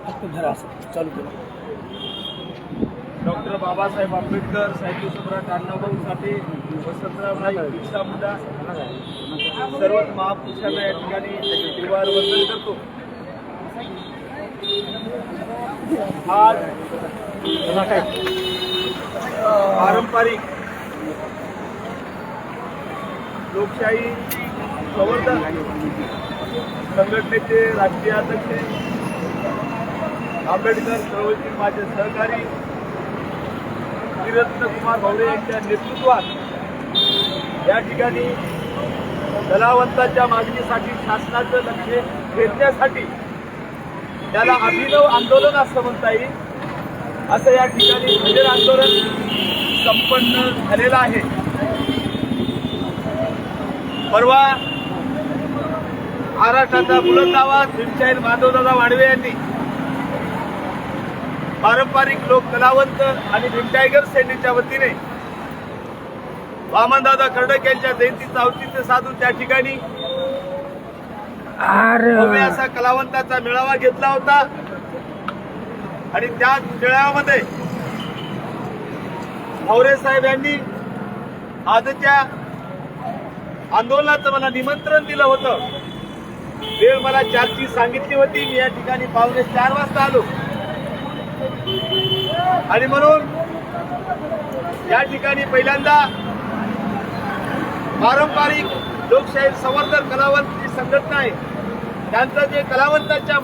चालू केलं. डॉक्टर बाबासाहेब आंबेडकर, साहित्य सम्राट अण्णाभाऊ साठे, वसंतराव नाईक, बिरसा मुंडा सर्वच महापुरुषांना या ठिकाणी त्रिवार वंदन करतो. आज पारंपरिक लोकशाही संवर्धन संघटनेचे राष्ट्रीय अध्यक्ष आंबेडकर चळवळीतील माझे सहकारी वीररत्न कुमार भावरे यांच्या नेतृत्वात या ठिकाणी कलावंतांच्या मागणीसाठी शासनाचं लक्ष वेधण्यासाठी त्याला अभिनव आंदोलन असं म्हणता येईल, असं या ठिकाणी हजर आंदोलन संपन्न झालेलं आहे. परवा महाराष्ट्राचा बुलंद आवाज भीमशाहीर माधवदादा वाडवे यांनी पारंपरिक लोक कलावंत आणि भीम टायगर सेनेच्या वतीने वामनदादा कर्डक यांच्या जयंतीचं औचित्य साधून त्या ठिकाणी भव्य असा कलावंताचा मेळावा घेतला होता. आणि त्या मेळाव्यामध्ये भावरे साहेब यांनी आजच्या आंदोलनाचं मला निमंत्रण दिलं होतं. वेळ मला 4ची सांगितली होती. मी या ठिकाणी 4:45 वाजता आलो आणि म्हणून या ठिकाणी पहिल्यांदा पारंपरिक लोकशाही संवर्धन कलावंत जी संघटना आहे त्यांचं जे कलावंतांच्या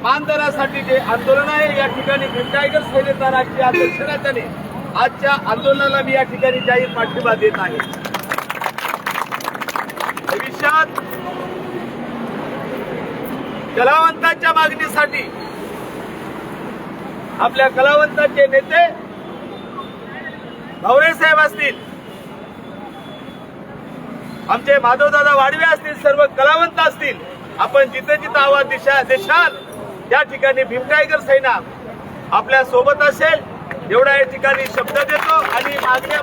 मानधनासाठी जे आंदोलन आहे या ठिकाणी भीम टायगर सेनेचा राष्ट्रीय अध्यक्ष नात्याने आजच्या आंदोलनाला मी या ठिकाणी जाहीर पाठिंबा देत आहे. भविष्यात कलावंतांच्या मागणीसाठी आपल्या कलावंतांचे नेते भावरे साहेब असतील, आमचे माधवदादा वाडवे असतील, सर्व कलावंत असतील, आपण जिथे जिथे आवाज देशाल त्या ठिकाणी भीम टायगर सेना आपल्या सोबत असेल एवढा या ठिकाणी शब्द देतो. आणि मागण्या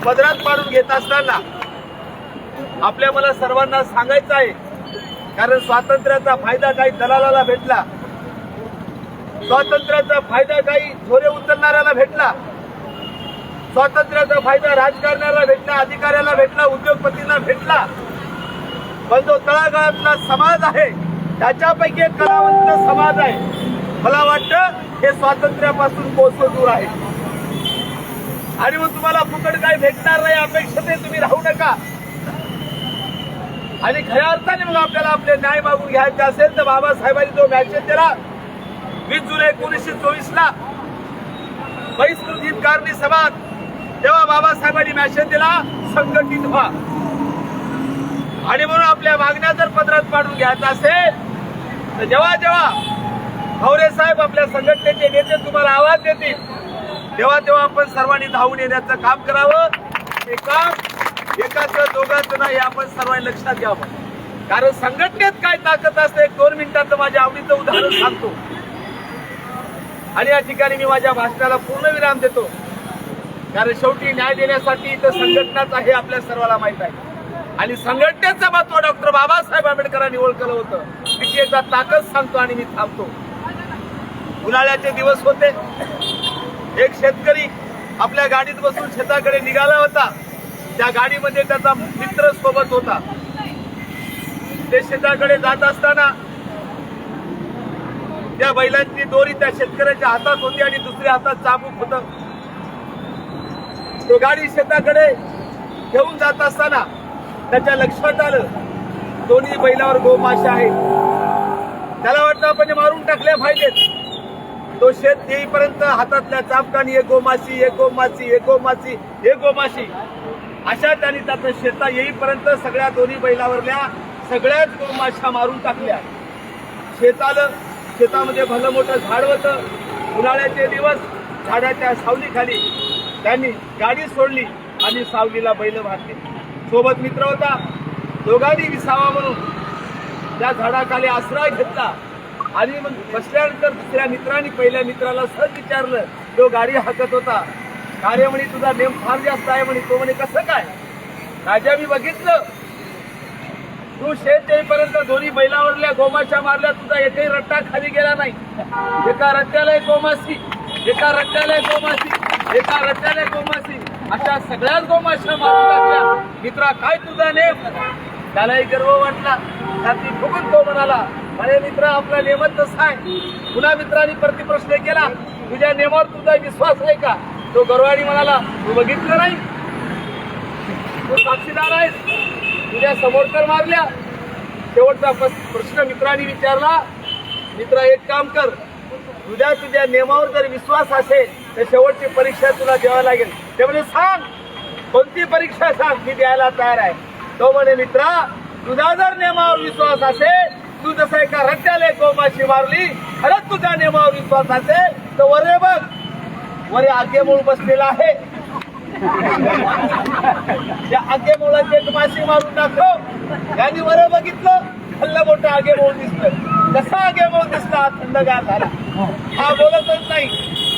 पदरात पाडून घेत असताना आपल्या मला सर्वांना सांगायचं आहे, कारण स्वातंत्र्याचा फायदा काही दलालाला भेटला, स्वातंत्र्याचा फायदा काही झोरे उचलणाऱ्याला भेटला, स्वातंत्र्याचा फायदा राजकारण्याला भेटला, अधिकाऱ्याला भेटला, उद्योगपतींना भेटला, पण जो तळागाळातला समाज आहे त्याच्यापैकी एक कलावंत समाज आहे. मला वाटतं हे स्वातंत्र्यापासून कोसो दूर आहे. आणि मग तुम्हाला फुकट काही भेटणार नाही अपेक्षित तुम्ही राहू नका. आणि खऱ्या अर्थाने मग आपल्याला आपले न्याय मागून घ्यायचे असेल तर बाबासाहेबांनी जो मॅसेज दिला 20 जुलै 1924 बहिष्कृत हितकारणी सभा, तेव्हा बाबासाहेबांनी मॅसेज दिला संघटित व्हा. आणि म्हणून आपल्या मागण्या जर पदरात पाडून घ्यायचा असेल तर जेव्हा जेव्हा भावरे साहेब आपल्या संघटनेचे नेते तुम्हाला आवाज देतील तेव्हा तेव्हा आपण सर्वांनी धावून येण्याचं काम करावं. हे काम एकाचं दोघांचं नाही, आपण सर्वांनी लक्षात घ्यावं. कारण संघटनेत काय ताकद असते 1-2 मिनिटाचं माझ्या आवडीचं उदाहरण सांगतो आणि या ठिकाणी मी माझ्या भाषणाला पूर्ण विराम देतो. कारण शेवटी न्याय देण्यासाठी इथं संघटनाच आहे आपल्या सर्वांना माहित आहे. आणि संघटनेचं महत्व डॉक्टर बाबासाहेब आंबेडकरांनी ओळखलं होतं. तिची एकदा ताकद सांगतो आणि मी थांबतो. उन्हाळ्याचे दिवस होते. एक शेतकरी आपल्या गाडीत बसून शेताकडे निघाला होता. त्या गाडीमध्ये त्याचा मित्र सोबत होता. ते शेताकडे जात असताना त्या बैलांची दोरी त्या शेतकऱ्याच्या हातात होती आणि दुसऱ्या हातात चाबूक होतं. तो गाडी शेताकडे घेऊन जात असताना त्याच्या लक्षात आलं दोन्ही बैलावर गोमाशा आहेत. त्याला वाटतं आपण मारून टाकल्या पाहिजेत. तो शेत येईपर्यंत हातातल्या चाबकानी एक गोमाशी, एक गोमाशी, एक गोमाशी, एक गोमाशी अशा त्यांनी त्याचं शेता येईपर्यंत सगळ्या दोन्ही बैलावरल्या सगळ्याच गोमाशा मारून टाकल्या. शेतामध्ये भलं मोठं झाड होतं. उन्हाळ्याचे दिवस झाडाच्या सावलीखाली त्यांनी गाडी सोडली आणि सावलीला बैल बांधले. सोबत मित्र होता. दोघांनी विसावा म्हणून त्या झाडाखाली आश्रय घेतला आणि मग बसल्यानंतर दुसऱ्या मित्रांनी पहिल्या मित्राला सहज विचारलं, तो गाडी हाकत होता, कार्य म्हणे तुझा नेम फार जास्त आहे म्हणे. तो म्हणे कसं काय? राजा मी बघितलं तू शेत येईपर्यंत दोन्ही बैलावरल्या गोमाशा मारल्या, तुझा एकही रट्टा खाली गेला नाही. एका रट्ट्याला एक गोमाशी, एका रट्ट्याला एक गोमाशी, एका रट्ट्याला एक गोमाशी, अशा सगळ्याच गोमाशा मारून टाकल्या. मित्रा काय तुझा नेम? त्यालाही गर्व वाटला. छाती फुगून तो म्हणाला, अरे मित्रा आपला नेमच तसा आहे. पुन्हा मित्रांनी प्रतिप्रश्न केला, तुझ्या नेमावर तुझा विश्वास आहे का? तो गरवाडी म्हणाला, तू बघितलं नाही? तू साक्षीदार आहेस, तुझ्या समोर तर मारल्या. शेवटचा प्रश्न मित्रांनी विचारला, मित्रा एक काम कर, तुझ्या नियमावर जर विश्वास असेल तर शेवटची परीक्षा तुला द्यावी लागेल. ते म्हणजे सांग कोणती परीक्षा सांग, मी द्यायला तयार आहे. तो म्हणे मित्रा तुझा जर नियमावर विश्वास असेल, तू जसं एका रट्ट्याला गोमाशी मारली, खरंच तुझ्या नियमावर विश्वास असेल तर वरे बघ, वरे आगेमूळ बसलेला आहे. त्या आगेमूळाची एक माशी मारून दाखव. यांनी वर बघितलं, खाल्लं मोठं आगेमूळ दिसलं. कसा आगेमूळ दिसला? थंडगार झाला. हा बोलतच नाही.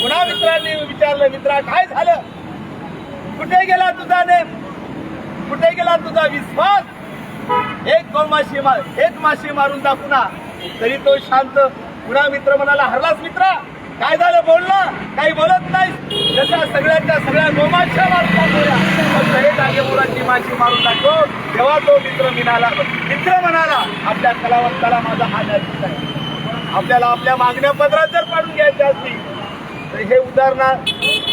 पुन्हा मित्रांनी विचारलं, मित्रा काय झालं? कुठे गेला तुझा नेम? कुठे गेला तुझा विश्वास? एक माशी मारून दाखवू ना. तरी तो शांत. पुन्हा मित्र म्हणाला, हरलास मित्रा? काय झालं? बोल ना. काही बोलत नाही. जशा सगळ्यांच्या सगळ्या गोमाशा मारून आगेमोलाची माशी मारून दाखव. तेव्हा तो मित्र म्हणाला, आपल्या कलावंताला माझा हा नैतिक आहे. आपल्याला आपल्या मागण्या पदरात जर पाडून घ्यायच्या असतील तर हे उदाहरण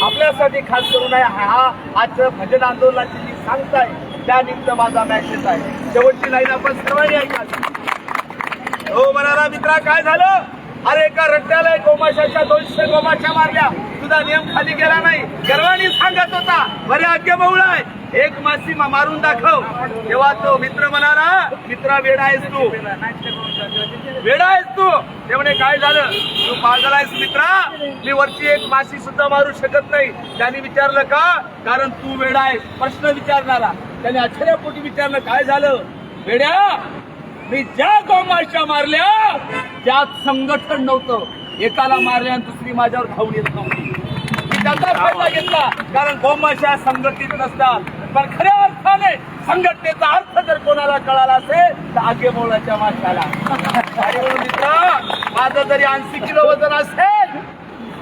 आपल्यासाठी खास करू नये. हा आजचं भजन आंदोलनाची जी सांगताय त्यानिमित्त माझा मॅसेज आहे. शेवटची लाईन आपण सर्वांनी ऐका. हो म्हणाला, मित्रा काय झालं? अरे एका रट्ट्याला गोमाशाच्या 200 गोमाशा मारल्या, तुझा नियम खाली गेला नाही. गर्वानी सांगत होता, बरे आज्ञाबहुळ आहे, एक माशी मारून दाखव. तेव्हा तो मित्र म्हणाला, मित्रा वेडा आहेस तू, वेडा आहेस तू. ते म्हणे काय झालं? तू पागल आहेस मित्रा, मी वरची एक माशी सुद्धा मारू शकत नाही. त्यांनी विचारलं का? कारण तू वेडा आहेस. प्रश्न विचारणारा त्याने आश्चर्यपोटी विचारलं, काय झालं? वेड्या, मी ज्या गोमाशा मारल्या त्यात संघटन नव्हतं. एकाला मारल्या आणि दुसरी माझ्यावर धावून येत नव्हती. मी त्याचा फायदा घेतला, कारण गोमाशा संघटित नसतात. पण खऱ्या अर्थाने संघटनेचा अर्थ जर कोणाला कळाला असेल तर आगेमोलाच्या माशाला. आणि म्हणून मित्रा, माझं जरी 80 किलो वजन असेल,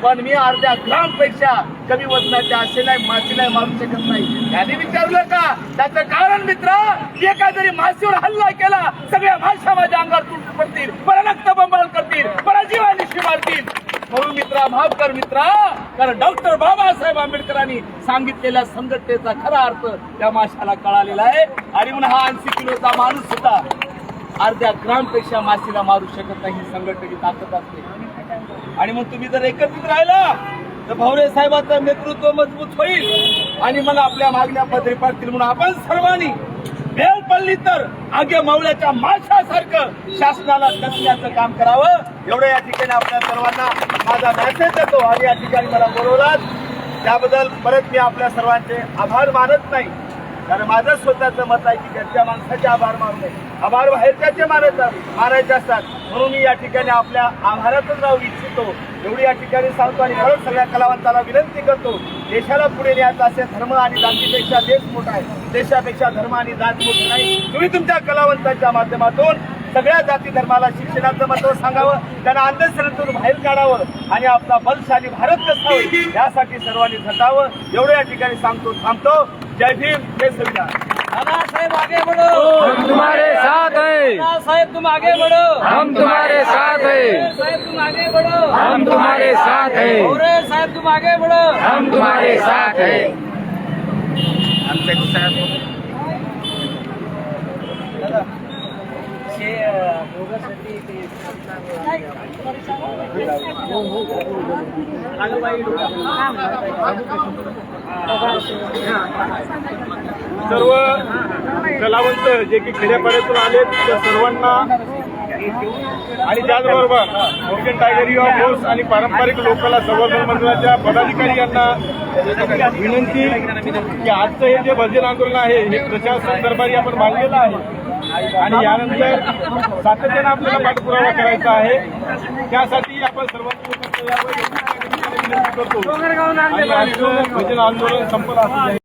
पण मी अर्ध्या ग्राम पेक्षा कमी वजनाच्या असेला माशीला मारू शकत नाही. त्यांनी विचारलं का? त्याचं कारण मित्रा, एका जरी माशीवर हल्ला केला, सगळ्या माशा माझ्या अंगावर तुटून पडतील, मला रक्त बंबाळ करतील, मला जीवानिशी मारतील. म्हणून मित्रा माफ कर मित्रा, कारण डॉक्टर बाबासाहेब आंबेडकरांनी सांगितलेल्या संघटनेचा खरा अर्थ त्या माशाला कळालेला आहे. आणि म्हणून हा 80 किलोचा माणूस सुद्धा अर्ध्या ग्राम पेक्षा माशीला मारू शकत नाही. ही संघटनेची ताकद असते. आणि मग तुम्ही जर एकत्रित राहिला तर भावरे साहेबांचं नेतृत्व मजबूत होईल आणि मग आपल्या मागण्या पदरी पडतील. म्हणून आपण सर्वांनी बेल पडली तर आगे मवल्याच्या माशासारखं शासनाला कसल्याचं काम करावं, एवढं या ठिकाणी आपल्या सर्वांना माझा मेसेज देतो. आणि या ठिकाणी मला बोलवलात त्याबद्दल परत मी आपल्या सर्वांचे आभार मानत नाही, कारण माझं स्वतःचं मत आहे की घरच्या माणसाचे आभार मानू नये, आभार बाहेरच्याचे मानायचे असतात. म्हणून मी या ठिकाणी आपल्या आभारातच राहू इच्छितो, एवढी या ठिकाणी सांगतो. आणि खरंच सगळ्या कलावंताला विनंती करतो, देशाला पुढे न्यायचं असेल धर्म आणि जातीपेक्षा देश मोठा आहे, देशापेक्षा धर्म आणि जात मोठी नाही. तुम्ही तुमच्या कलावंतांच्या माध्यमातून सगळ्या जाती धर्माला शिक्षणाचं महत्व सांगावं, त्यांना अंधश्रद्धेतून बाहेर काढावं आणि आपला बलशाली भारत कसा होईल यासाठी सर्वांनी झटावं, एवढं या ठिकाणी सांगतो. थांबतो. जय भीम, जय संविधान. नाना साहेब आगे बढ़ो, हम तुम्हारे साथ हैं। नाना साहेब तुम आगे बढ़ो, हम तुम्हारे साथ हैं। साहेब तुम आगे बढ़ो, हम तुम्हारे साथ हैं। और साहेब तुम आगे बढ़ो, हम तुम्हारे साथ हैं। सर्व कलावंत जे की खेड्यापाड्यातून आले त्या सर्वांना आणि त्याचबरोबर मोर्चन टायगर युवा फोर्स आणि पारंपरिक लोककला संवर्धन मंडळाच्या पदाधिकारी यांना विनंती की आजचं हे जे भजन आंदोलन आहे हे प्रशासन दरबारी आपण मांडलेलं आहे आणि यानंतर सातत्यानं आपल्याला पाठपुरावा करायचा आहे. त्यासाठी आपण सर्वांनी विनंती करतो आणि आजचं भजन आंदोलन संपलं असं